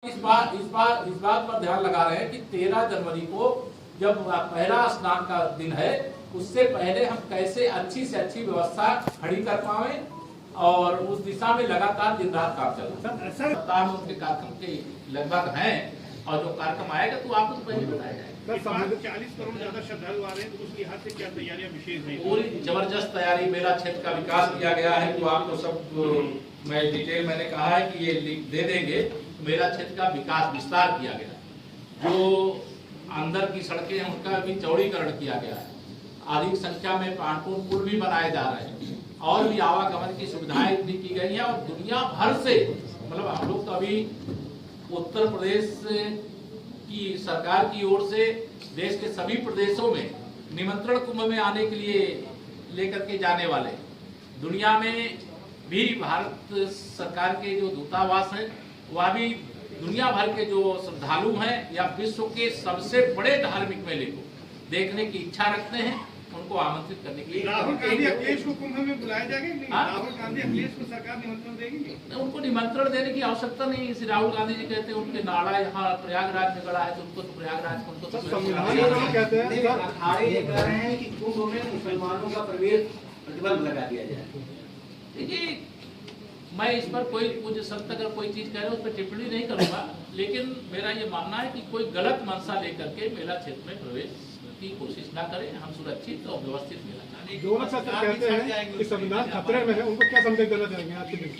इस बात पर ध्यान लगा रहे हैं कि 13 जनवरी को जब पहला स्नान का दिन है, उससे पहले हम कैसे अच्छी से अच्छी व्यवस्था खड़ी कर पाए और उस दिशा में लगातार दिन रात काम चल रहा है। सप्ताह में उनके कार्यक्रम के लगभग हैं और जो कार्यक्रम आएगा तो आपको तो पहले बताया जाएगा। 40 करोड़ ज्यादा श्रद्धालु आ रहे हैं, तो उस लिहाज से क्या तैयारियां विशेष हैं? पूरी जबरदस्त तैयारी, मेरा क्षेत्र का विकास किया गया है। तो आपको सब मैं डिटेल मैंने कहा है कि ये दे देंगे। मेरा क्षेत्र का विकास विस्तार किया गया, जो अंदर की सड़कें हैं उनका भी चौड़ीकरण किया गया है। अधिक संख्या में पार्टून पुल भी बनाए जा रहे हैं और भी आवागमन की सुविधाएं इतनी की गई हैं। और दुनिया भर से, मतलब हम लोग तो अभी उत्तर प्रदेश की सरकार की ओर से देश के सभी प्रदेशों में निमंत्रण कुंभ में आने के लिए लेकर के जाने वाले, दुनिया में भी भारत सरकार के जो दूतावास हैं वह भी दुनिया भर के जो श्रद्धालु हैं या विश्व के सबसे बड़े धार्मिक मेले को देखने की इच्छा रखते हैं, उनको आमंत्रित करने के लिए। राहुल गांधी अखिलेश को कुंभ में बुलाया जाएगा? राहुल गांधी अखिलेश को सरकार निमंत्रण देगी? उनको निमंत्रण देने की आवश्यकता नहीं है। राहुल गांधी जी कहते हैं उनके नाड़ा यहाँ प्रयागराज में गड़ा है, तो उनको तो प्रयागराज को उनको कह रहे हैं कि कुंभ में मुसलमानों का प्रवेश प्रतिबंध लगा दिया जाए। देखिए, मैं इस पर कोई मुझे सख्त अगर कोई चीज कह रहे हो उस पर टिप्पणी नहीं करूंगा, लेकिन मेरा ये मानना है कि कोई गलत मंशा लेकर के मेला क्षेत्र में प्रवेश की कोशिश ना करें। हम सुरक्षित और व्यवस्थित मेला चाहते हैं। जो लोग कहते हैं कि संविधान खतरे में है, उनको क्या संदेश देना चाहेंगे आज के दिन?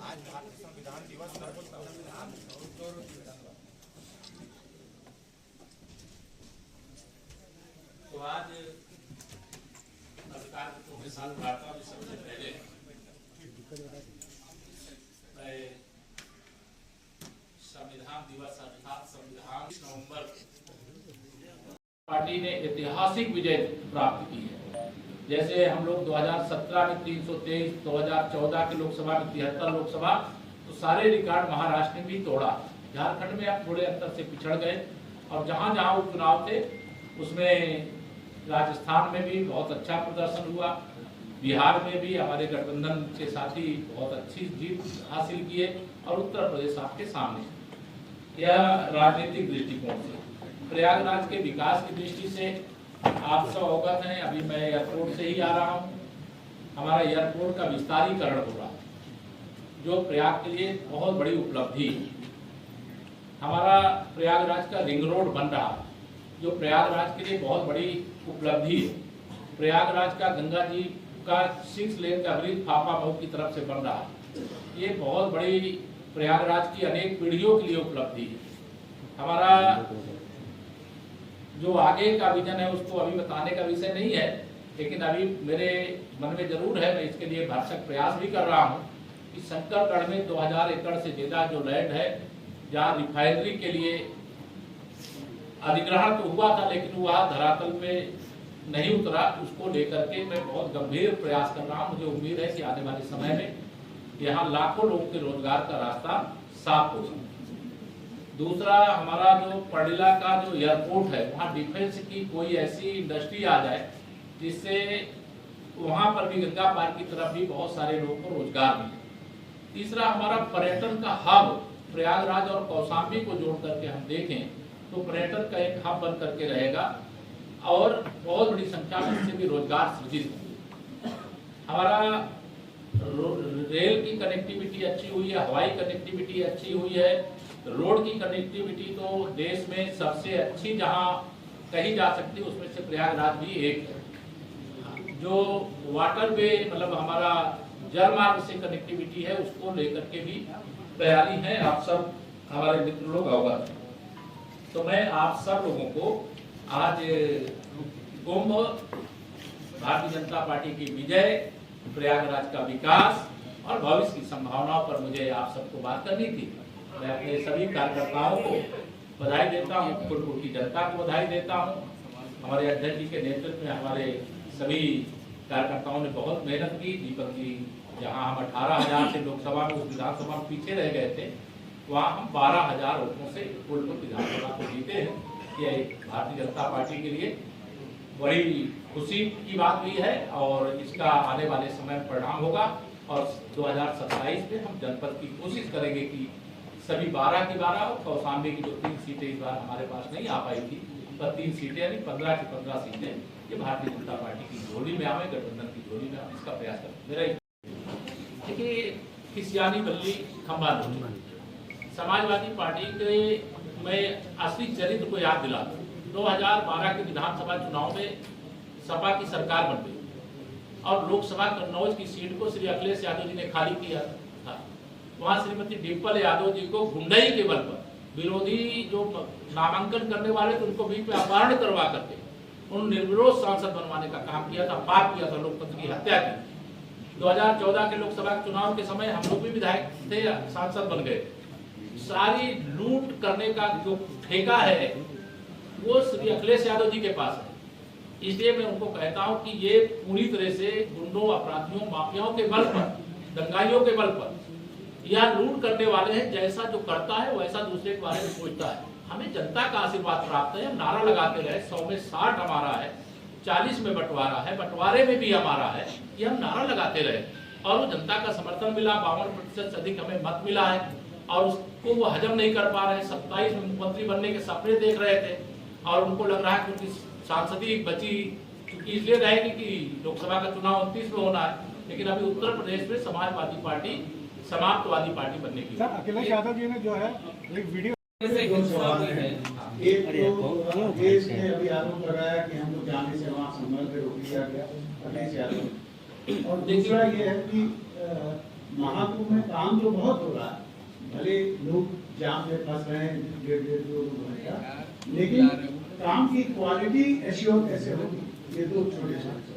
आज भारतीय संविधान दिवस तो आज सरकार के साथ वार्ता में सबसे पहले संविधान दिवस अर्थात संविधान नवंबर पार्टी ने ऐतिहासिक विजय प्राप्त की है। जैसे हम लोग 2017 में 323, 2014 के लोकसभा में 73 लोकसभा, तो सारे रिकॉर्ड महाराष्ट्र ने भी तोड़ा। झारखंड में अब थोड़े अंतर से पिछड़ गए और जहां जहां उपचुनाव थे उसमें राजस्थान में भी बहुत अच्छा प्रदर्शन हुआ, बिहार में भी हमारे गठबंधन के साथी बहुत अच्छी जीत हासिल किए और उत्तर प्रदेश आपके सामने। यह राजनीतिक दृष्टिकोण से, प्रयागराज के विकास की दृष्टि से आप सब अवगत हैं। अभी मैं एयरपोर्ट से ही आ रहा हूँ। हमारा एयरपोर्ट का विस्तारीकरण हो रहा है, जो प्रयाग के लिए बहुत बड़ी उपलब्धि है। हमारा प्रयागराज का रिंग रोड बन रहा है, जो प्रयागराज के लिए बहुत बड़ी उपलब्धि है। प्रयागराज का गंगा जी का 6 लेन का ब्रिज फाफा मऊ की तरफ से बन रहा है। ये बहुत बड़ी प्रयागराज की अनेक पीढ़ियों के लिए उपलब्धि है। हमारा जो आगे का विजन है उसको अभी बताने का विषय नहीं है, लेकिन अभी मेरे मन में जरूर है, मैं इसके लिए भरसक प्रयास भी कर रहा हूँ कि शंकरगढ़ में 2000 एकड़ से ज्यादा जो लैंड है, जहाँ रिफाइनरी के लिए अधिग्रहण तो हुआ था लेकिन वह धरातल पे नहीं उतरा, उसको लेकर के मैं बहुत गंभीर प्रयास कर रहा हूँ। मुझे उम्मीद है कि आने वाले समय में यहाँ लाखों लोगों के रोजगार का रास्ता साफ होगा। दूसरा, हमारा जो पर्डिला का जो एयरपोर्ट है, वहाँ डिफेंस की कोई ऐसी इंडस्ट्री आ जाए जिससे वहाँ पर भी गंगा पार की तरफ भी बहुत सारे लोगों को रोजगार मिले। तीसरा, हमारा पर्यटन का हब प्रयागराज और कौशाम्बी को जोड़ करके हम देखें तो पर्यटन का एक हब बन करके रहेगा और बहुत बड़ी संख्या में इससे भी रोजगार सृजित होंगे। हमारा रेल की कनेक्टिविटी अच्छी हुई है, हवाई कनेक्टिविटी अच्छी हुई है, रोड की कनेक्टिविटी तो देश में सबसे अच्छी जहां कही जा सकती है उसमें से प्रयागराज भी एक है। जो वाटर वे, मतलब हमारा जल मार्ग से कनेक्टिविटी है, उसको लेकर के भी तैयारी है। आप सब हमारे मित्र लोग अवगत हैं। तो मैं आप सब लोगों को आज कुंभ, भारतीय जनता पार्टी की विजय, प्रयागराज का विकास और भविष्य की संभावनाओं पर मुझे आप सबको बात करनी थी। मैं अपने सभी कार्यकर्ताओं को बधाई देता हूँ, फूलपुर की जनता को बधाई देता हूँ। हमारे अध्यक्ष जी के नेतृत्व में हमारे सभी कार्यकर्ताओं ने बहुत मेहनत की। दीपक जी, जहाँ हम 18,000 से लोकसभा में, उस विधानसभा में पीछे रह गए थे, वहाँ हम 12,000 वोटों से फूलपुर विधानसभा को जीते हैं। ये भारतीय जनता पार्टी के लिए बड़ी खुशी की बात भी है और इसका आने वाले समय में परिणाम होगा। और 2027 में हम जनपद की कोशिश करेंगे कि सभी 12 की 12 और कौशाम्बी की जो 3 सीटें इस बार हमारे पास नहीं आ पाई थी, पर 3 सीटें यानी 15 की 15 सीटें ये भारतीय जनता पार्टी की झोली में आवे, गठबंधन की झोली में आवे, इसका प्रयास करें। मेरा देखिए किसियानी बल्ली खंबा नहीं, समाजवादी पार्टी के मैं असली चरित्र को याद दिला दूं। 2012 के विधानसभा चुनाव में सपा की सरकार बन गई और लोकसभा कन्नौज की सीट को श्री अखिलेश यादव जी ने खाली किया था। वहां श्रीमती डिम्पल यादव जी को गुंडई के बल पर विरोधी जो नामांकन करने वाले थे उनको बीच में अपहरण करवा करके उन निर्विरोध सांसद बनवाने का काम किया था, पाप किया था, लोकतंत्र की हत्या की। 2014 के लोकसभा चुनाव के समय हम लोग भी विधायक थे, सांसद बन गए। सारी लूट करने का जो ठेका है वो श्री अखिलेश यादव जी के पास है। इसलिए मैं उनको कहता हूं कि ये पूरी तरह से गुंडों, अपराधियों, माफियाओं के बल पर, दंगाइयों के बल पर यह लूट करने वाले हैं। जैसा जो करता है वैसा दूसरे के बारे में सोचता है। हमें जनता का आशीर्वाद प्राप्त है, हम नारा लगाते रहे, 100 में 60 हमारा है, 40 में बंटवारा है, बंटवारे में भी हमारा है, ये हम नारा लगाते रहे और वो जनता का समर्थन मिला। 52% से अधिक हमें मत मिला है और उसको वो हजम नहीं कर पा रहे। 27 में मुख्यमंत्री बनने के सपने देख रहे थे और उनको लग रहा है कि उनकी सांसदी बची इसलिए रहेगी कि लोकसभा का चुनाव 29 में होना है, लेकिन अभी उत्तर प्रदेश में समाजवादी पार्टी समाप्तवादी पार्टी बनने की। सर अखिलेश यादव जी ने जो है एक वीडियो एक तो देश ने अभी आरोप लगाया कि हमको जाने से वहाँ संभल में रोक लिया गया अखिलेश यादव, और दूसरा ये है कि महाकुंभ में काम तो बहुत हो रहा है, भले लोग जाम में फंस रहे हैं 1.5-2 घंटा, लेकिन काम की क्वालिटी एश्योर कैसे होगी, ये दो छोटे छोटे।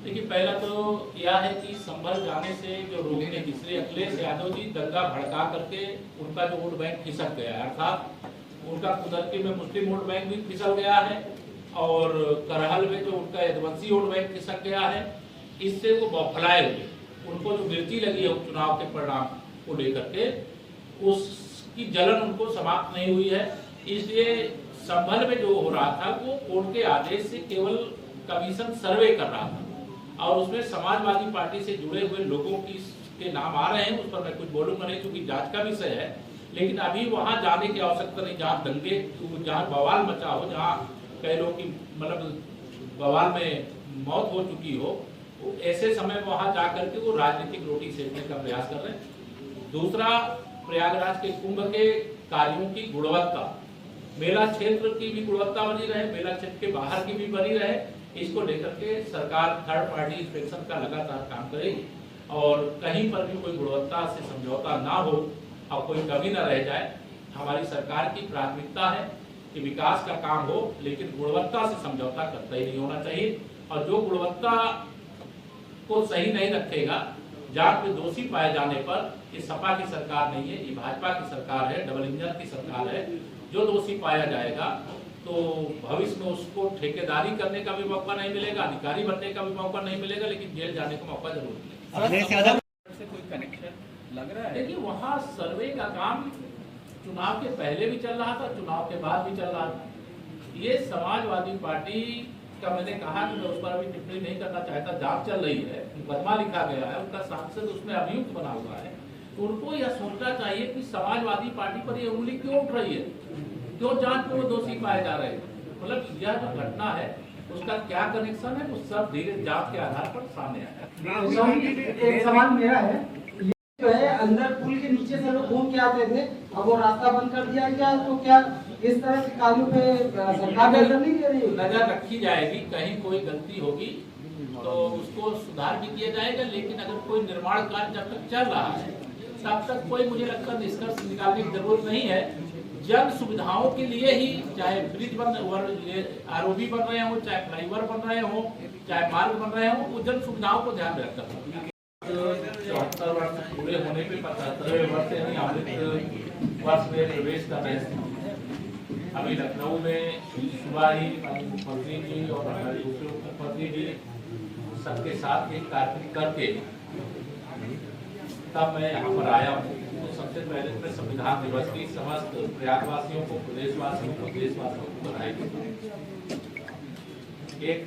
देखिए पहला तो यह है कि संभल जाने से जो रोकने की श्री अखिलेश यादव जी दंगा भड़का करके उनका जो वोट बैंक खिसक गया है, अर्थात उनका कुदरती में मुस्लिम वोट बैंक भी फिसल गया है और करहल में जो उनका यदवंशी वोट बैंक खिसक गया है। इससे वो बौखलाए हुए, उनको जो मिर्ची लगी है उपचुनाव के परिणाम को लेकर के, उसकी जलन उनको समाप्त नहीं हुई है। इसलिए संभल में जो हो रहा था वो कोर्ट के आदेश से केवल कमीशन सर्वे कर रहा था और उसमें समाजवादी पार्टी से जुड़े हुए लोगों के नाम आ रहे हैं। उस पर मैं कुछ बोलूंगा नहीं क्योंकि जांच का विषय है, लेकिन अभी वहां जाने की आवश्यकता नहीं। जहाँ दंगे, जहाँ बवाल मचा हो, जहाँ कई लोग की मतलब बवाल में मौत हो चुकी हो, ऐसे समय वहां जाकर के वो राजनीतिक रोटी सेकने का प्रयास कर रहे हैं। दूसरा, प्रयागराज के कुंभ के कार्यों की गुणवत्ता, मेला क्षेत्र की भी गुणवत्ता बनी रहे, मेला क्षेत्र के बाहर की भी बनी रहे, इसको लेकर के सरकार थर्ड पार्टी इंस्पेक्शन का लगातार काम करेगी और कहीं पर भी कोई गुणवत्ता से समझौता ना हो और कोई कमी न रह जाए। हमारी सरकार की प्राथमिकता है कि विकास का काम हो, लेकिन गुणवत्ता से समझौता करता ही नहीं होना चाहिए। और जो गुणवत्ता को सही नहीं रखेगा, जांच में दोषी पाए जाने पर, ये सपा की सरकार नहीं है, ये भाजपा की सरकार है, डबल इंजन की सरकार है। जो दोषी पाया जाएगा तो भविष्य में उसको ठेकेदारी करने का भी मौका नहीं मिलेगा, अधिकारी बनने का भी मौका नहीं मिलेगा, लेकिन जेल जाने का मौका जरूर मिलेगा। से कोई कनेक्शन लग रहा है? देखिए वहाँ सर्वे का काम चुनाव के पहले भी चल रहा था, चुनाव के बाद भी चल रहा था। ये समाजवादी पार्टी का मैंने कहा कि मैं उस पर अभी टिप्पणी नहीं करना चाहता, जांच चल रही है, मुकदमा लिखा गया है, उनका सांसद उसमें अभियुक्त बना हुआ है। तो उनको यह सोचना चाहिए कि समाजवादी पार्टी पर ये उंगली क्यों उठ रही है, क्यों जांच में वो दोषी पाए जा रहे हैं। मतलब यह जो घटना है उसका क्या कनेक्शन है, वो सब धीरे जांच के आधार पर सामने आया। एक सवाल मेरा है, ये जो है अंदर पुल के नीचे से लोग घूम के आते थे, अब वो रास्ता बंद कर दिया गया, तो क्या इस तरह के कार्यों पे सरकार नजर नहीं दे रही? नजर रखी जाएगी, कहीं कोई गलती होगी तो उसको सुधार भी किया जाएगा, लेकिन अगर कोई निर्माण कार्य जब तक चल रहा है तब तक कोई मुझे लगता निष्कर्ष निकालने की जरूरत नहीं है। जन सुविधाओं के लिए ही, चाहे ब्रिज बन, आरओबी बन रहे हो, चाहे फ्लाईओवर बन रहे हो, चाहे मार्ग बन रहे हो, वो जन सुविधाओं को ध्यान में रखकर 74 वर्ष पूरे होने पे 75वें वर्ष यानी अमृत वर्ष में प्रवेश कर रहे हैं। अभी लखनऊ में सुबह ही मुख्यमंत्री जी और हमारे उप मुख्यमंत्री जी सबके साथ एक कार्यक्रम करके तब मैं यहाँ पर आया हूँ। तो सबसे पहले मैं संविधान दिवस की समस्त प्रयागवासियों को, प्रदेशवासियों को, देशवासियों को बधाई देता हूँ। एक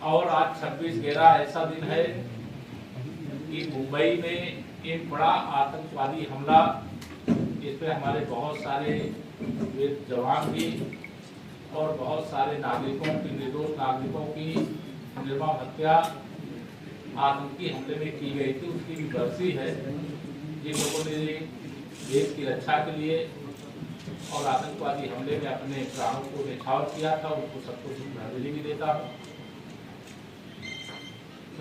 और आज 26/11 ऐसा दिन है कि मुंबई में एक बड़ा आतंकवादी हमला, इसमें हमारे बहुत सारे वीर जवान भी और बहुत सारे नागरिकों की, निर्दोष नागरिकों की निर्मम हत्या आतंकी हमले में की गई थी, उसकी भी बरसी है। जिन लोगों ने देश की रक्षा के लिए और आतंकवादी हमले में अपने प्राणों को न्यौछावर किया था, उनको सबको श्रद्धांजलि भी देता हूँ।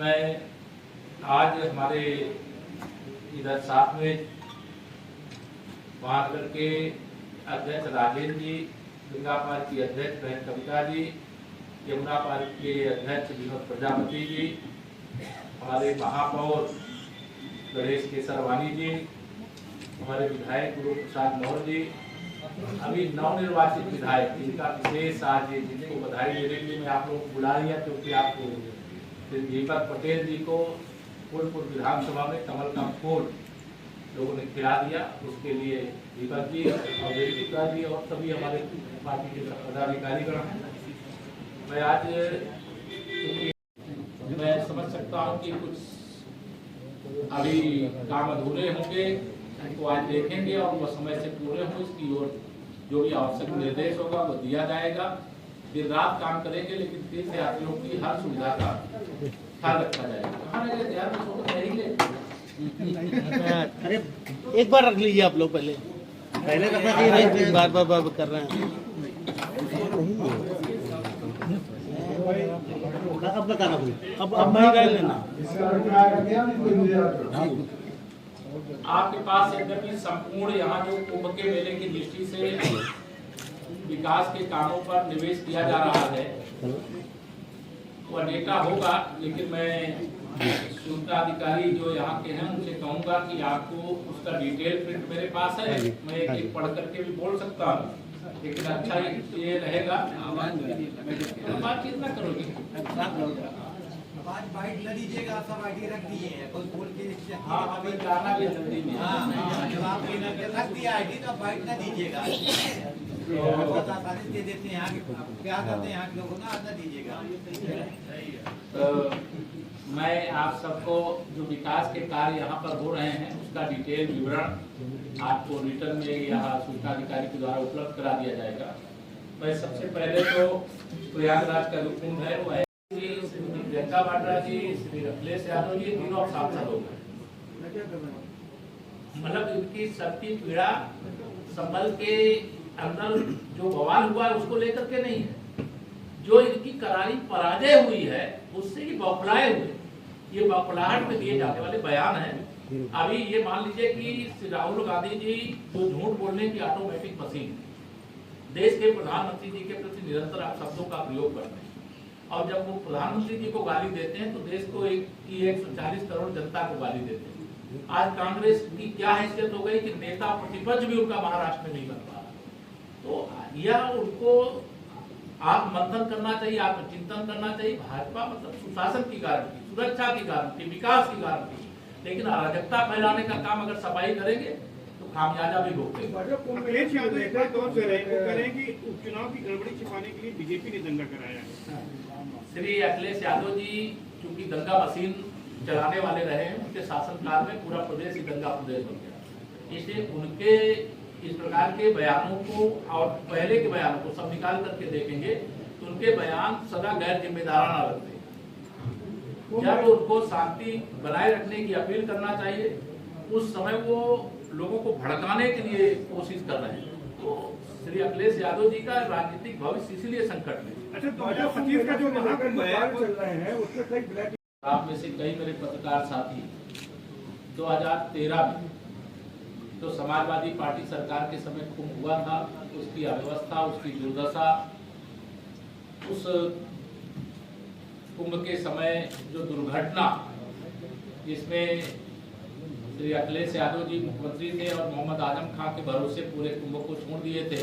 मैं आज हमारे इधर साथ में महानगर के अध्यक्ष राजेंद्र जी, गंगा पार्क की अध्यक्ष बहन कविता जी, यमुना पार्क के अध्यक्ष विनोद प्रजापति जी, हमारे महापौर गणेश केसरवानी जी, हमारे विधायक गुरु प्रसाद मौर्य जी, अभी नवनिर्वाचित विधायक, जिनका विशेष आज जिनको बधाई देने के लिए मैं आप लोगों को बुला लिया, क्योंकि आपको दीपक पटेल जी को फूलपुर विधानसभा में कमल का फूल लोगों ने खिला दिया, उसके लिए दीपक जी और गुप्ता जी और सभी हमारे पार्टी के पदाधिकारीगण हैं। मैं आज मैं समझ सकता हूं कि कुछ अभी काम अधूरे होंगे, तो आज देखेंगे और वह समय से पूरे हों, इसकी ओर जो भी आवश्यक निर्देश होगा वो दिया जाएगा। दिन रात काम करेंगे, लेकिन तीर्थयात्रियों की हर सुविधा का ख्याल रखा जाएगा। अरे एक बार रख लीजिए आप लोग, पहले रखना चाहिए, नहीं बार बार कर रहे हैं। अब बताना कोई, अब मैं कर लेना। आपके पास यद्यपि संपूर्ण यहाँ जो कुंभ के मेले की दृष्टि से विकास के कामों पर निवेश किया जा रहा है वह डेटा होगा, लेकिन मैं सूचना अधिकारी जो यहाँ के हैं उनसे कहूँगा कि आपको उसका डिटेल प्रिंट मेरे पास है, मैं एक पढ़ करके भी बोल सकता हूँ, लेकिन अच्छा ये रहेगा। बातचीत ना करोगे, बाइट न दीजिएगा, सब आईडी रख दिए हैं, कोई बोल के हाँ हमें जाना भी जल्दी में। जब आप रख दिया आईडी तो बाइट न दीजिएगा, दे देते हैं यहाँ के, क्या करते हैं यहाँ के लोग ना, न दीजिएगा। तो मैं आप सबको जो विकास के कार्य यहाँ पर हो रहे हैं उसका डिटेल विवरण आपको रिटर्न में यहाँ सूचना अधिकारी के द्वारा उपलब्ध करा दिया जाएगा। मैं सबसे पहले तो प्रयागराज का जो कुंभ है वो है प्रियंका वाड्रा जी, श्री अखिलेश यादव जी, तीनों सांसद हो गए। मतलब इनकी सबकी पीड़ा संभल के अंदर जो बवाल हुआ है उसको लेकर के नहीं है, जो इनकी करारी पराजय हुई है उससे ये बौखलाए हुए, ये बौखलाहट में दिए जाने वाले बयान हैं। अभी ये मान लीजिए कि राहुल गांधी जी जो झूठ बोलने की ऑटोमेटिक मशीन, देश के प्रधानमंत्री जी के प्रति निरंतर आप शब्दों का प्रयोग करते हैं, और जब वो प्रधानमंत्री जी को गाली देते हैं तो देश को 140 करोड़ जनता को गाली देते हैं। आज कांग्रेस की क्या हैसियत हो गई कि नेता प्रतिपक्ष भी उनका महाराष्ट्र में नहीं बन पा रहा, तो यह उनको आप मंथन करना चाहिए, आप चिंतन करना चाहिए। भाजपा मतलब सुशासन की गारंटी, सुरक्षा की गारंटी, विकास की गारंटी, लेकिन अराजकता फैलाने का काम अगर सफाई करेंगे तो खामियाजा भी भुगतेंगे। अखिलेश यादव एक बार दौर करें कि उपचुनाव की गड़बड़ी छिपाने के लिए बीजेपी ने दंगा कराया है। श्री अखिलेश यादव जी चूंकि दंगा मशीन चलाने वाले रहे हैं, उनके शासनकाल में पूरा प्रदेश ही दंगा प्रदेश बन गया, इसलिए उनके इस प्रकार के बयानों को और पहले के बयानों को सब निकाल करके देखेंगे तो उनके बयान सदा गैर जिम्मेदाराना लगते हैं। जब उनको शांति बनाए रखने की अपील करना चाहिए, उस समय वो लोगों को भड़काने के लिए कोशिश कर रहे हैं। तो श्री अखिलेश यादव जी का राजनीतिक भविष्य इसीलिए संकट में। अच्छा, 2025 का जो महाकुंभ चल रहे हैं उसमें कई ब्लैक, आप में से कई मेरे पत्रकार साथी 2013 में तो समाजवादी पार्टी सरकार के समय कुंभ हुआ था, उसकी अव्यवस्था, उसकी दुर्दशा, उस कुंभ के समय जो दुर्घटना जिसमें श्री अखिलेश यादव जी मुख्यमंत्री थे और मोहम्मद आजम खां के भरोसे पूरे कुंभ को छोड़ दिए थे,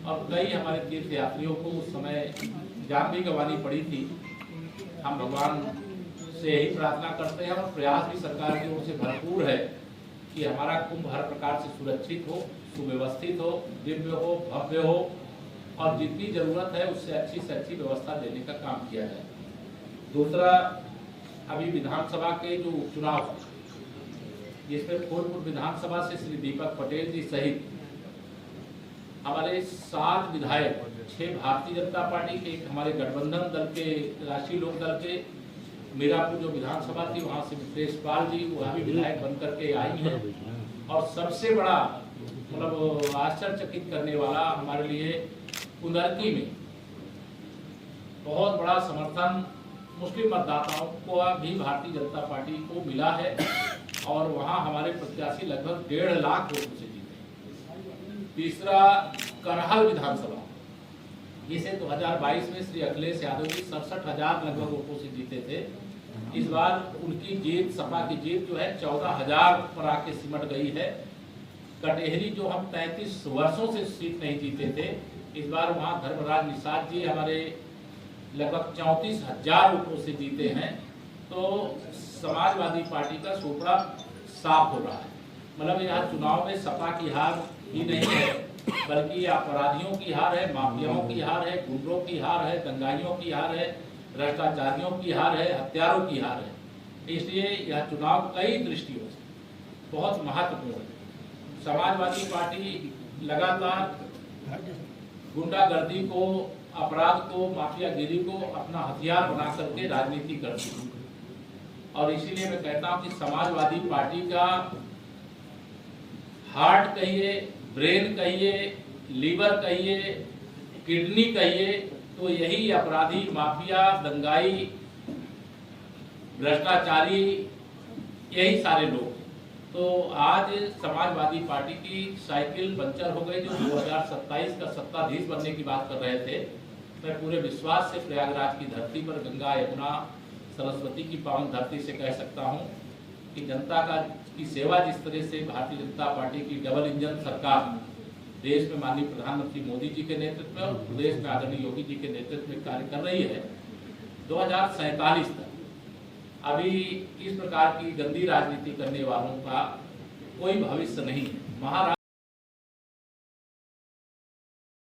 और कई हमारे तीर्थयात्रियों को उस समय जान भी गंवानी पड़ी थी। हम भगवान से यही प्रार्थना करते हैं और प्रयास भी सरकार की ओर से भरपूर है कि हमारा कुंभ हर प्रकार से सुरक्षित हो, सुव्यवस्थित हो, दिव्य हो, भव्य हो, और जितनी जरूरत है उससे अच्छी से अच्छी व्यवस्था देने का काम किया जाए। दूसरा, अभी विधानसभा के जो उपचुनाव जिसमें फूलपुर विधानसभा से श्री दीपक पटेल जी सहित हमारे 7 विधायक, 6 भारतीय जनता पार्टी के, एक हमारे गठबंधन दल के, राष्ट्रीय लोक दल के, मीरापुर जो विधानसभा थी वहां से मित्रेश पाल जी वहाँ भी विधायक बनकर के आई हैं। और सबसे बड़ा मतलब आश्चर्यचकित करने वाला हमारे लिए कुंदरकी में बहुत बड़ा समर्थन मुस्लिम मतदाताओं को भी भारतीय जनता पार्टी को मिला है और वहां हमारे प्रत्याशी लगभग 1.5 लाख वोटों से जीते। तीसरा करहल विधानसभा, जिसे 2022 में श्री अखिलेश यादव जी 67,000 लगभग वोटों से जीते थे। इस बार उनकी जीत, सपा की जीत जो है 14,000 पर आके सिमट गई है। कटेहरी जो हम 33 वर्षों से सीट नहीं जीते थे, इस बार वहाँ धर्मराज निषाद जी हमारे लगभग 34,000 वोटों से जीते हैं। तो समाजवादी पार्टी का सुपड़ा साफ हो रहा है। मतलब यहाँ चुनाव में सपा की हार ही नहीं है, बल्कि अपराधियों की हार है, माफियाओं की हार है, गुंडों की हार है, दंगाइयों की हार है, भ्रष्टाचारियों की हार है, हत्यारों की हार है। इसलिए यह चुनाव कई दृष्टियों से बहुत महत्वपूर्ण है। समाजवादी पार्टी लगातार गुंडागर्दी को, अपराध को, माफियागिरी को अपना हथियार बना करके राजनीति करती है। और इसीलिए मैं कहता हूं कि समाजवादी पार्टी का हार्ट कहिए, ब्रेन कहिए, लीवर कहिए, किडनी कहिए, तो यही अपराधी, माफिया, दंगाई, भ्रष्टाचारी, यही सारे लोग। तो आज समाजवादी पार्टी की साइकिल पंचर हो गई। जो 2027 का सत्ताधीश बनने की बात कर रहे थे, मैं पूरे विश्वास से प्रयागराज की धरती पर, गंगा, यमुना, सरस्वती की पावन धरती से कह सकता हूं कि जनता की सेवा जिस तरह से भारतीय जनता पार्टी की डबल इंजन सरकार देश में माननीय प्रधानमंत्री मोदी जी के नेतृत्व में और प्रदेश में आदरणीय योगी जी के नेतृत्व में कार्य कर रही है, 2047 तक अभी इस प्रकार की गंदी राजनीति करने वालों का कोई भविष्य नहीं है।